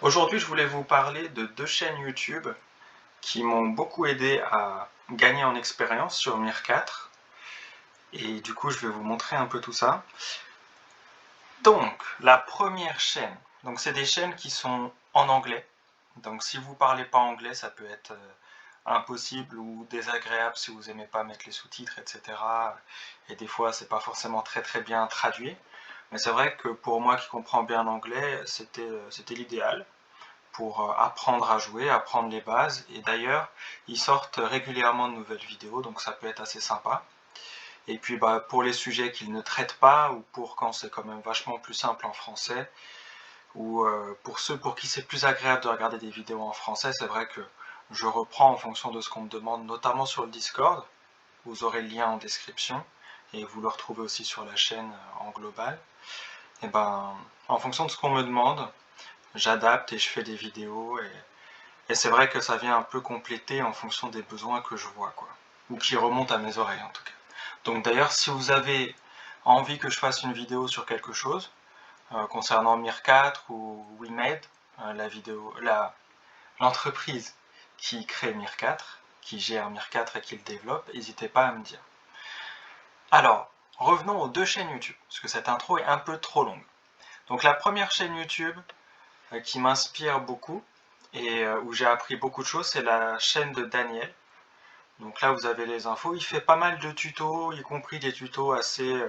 Aujourd'hui, je voulais vous parler de deux chaînes YouTube qui m'ont beaucoup aidé à gagner en expérience sur Mir 4. Et du coup, je vais vous montrer un peu tout ça. Donc, la première chaîne, donc c'est des chaînes qui sont en anglais. Donc, si vous parlez pas anglais, ça peut être impossible ou désagréable si vous aimez pas mettre les sous-titres, etc. Et des fois, c'est pas forcément très bien traduit. Mais c'est vrai que pour moi qui comprends bien l'anglais, c'était l'idéal pour apprendre à jouer, apprendre les bases. Et d'ailleurs, ils sortent régulièrement de nouvelles vidéos, donc ça peut être assez sympa. Et puis pour les sujets qu'ils ne traitent pas, ou pour quand c'est quand même vachement plus simple en français, ou pour ceux pour qui c'est plus agréable de regarder des vidéos en français, c'est vrai que je reprends en fonction de ce qu'on me demande, notamment sur le Discord. Vous aurez le lien en description, et vous le retrouvez aussi sur la chaîne en global. Et en fonction de ce qu'on me demande, j'adapte et je fais des vidéos, et c'est vrai que ça vient un peu compléter en fonction des besoins que je vois, quoi. Ou qui remontent à mes oreilles, en tout cas. Donc d'ailleurs, si vous avez envie que je fasse une vidéo sur quelque chose, concernant Mir 4 ou WeMade, l'entreprise qui crée Mir 4, qui gère Mir 4 et qui le développe, n'hésitez pas à me dire. Alors, revenons aux deux chaînes YouTube, parce que cette intro est un peu trop longue. Donc la première chaîne YouTube qui m'inspire beaucoup, et où j'ai appris beaucoup de choses, c'est la chaîne de Daniel. Donc là, vous avez les infos. Il fait pas mal de tutos, y compris des tutos assez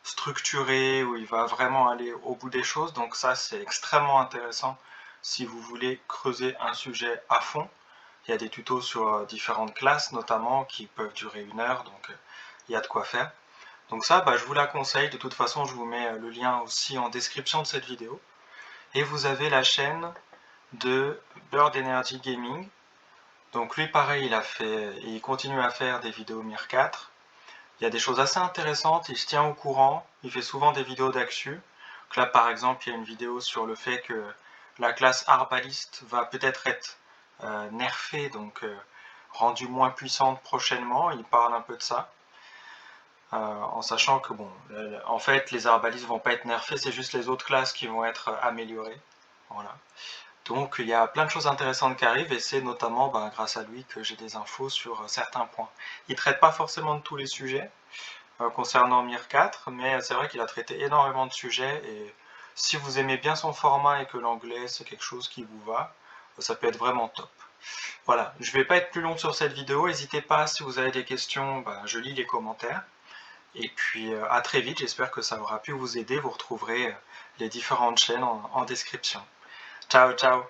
structurés, où il va vraiment aller au bout des choses. Donc ça, c'est extrêmement intéressant si vous voulez creuser un sujet à fond. Il y a des tutos sur différentes classes, notamment, qui peuvent durer 1 heure, donc il y a de quoi faire. Donc ça, je vous la conseille. De toute façon, je vous mets le lien aussi en description de cette vidéo. Et vous avez la chaîne de Bird Energy Gaming. Donc lui pareil, il continue à faire des vidéos Mir 4. Il y a des choses assez intéressantes, il se tient au courant, il fait souvent des vidéos d'actu. Donc là par exemple, il y a une vidéo sur le fait que la classe arbaliste va peut-être être nerfée, donc rendue moins puissante prochainement. Il parle un peu de ça. En sachant que bon, en fait les arbalistes vont pas être nerfés, c'est juste les autres classes qui vont être améliorées. Voilà. Donc il y a plein de choses intéressantes qui arrivent, et c'est notamment grâce à lui que j'ai des infos sur certains points. Il ne traite pas forcément de tous les sujets concernant Mir 4, mais c'est vrai qu'il a traité énormément de sujets, et si vous aimez bien son format et que l'anglais c'est quelque chose qui vous va, ça peut être vraiment top. Voilà, je ne vais pas être plus long sur cette vidéo, n'hésitez pas si vous avez des questions, je lis les commentaires. Et puis à très vite, j'espère que ça aura pu vous aider, vous retrouverez les différentes chaînes en description. Ciao ciao.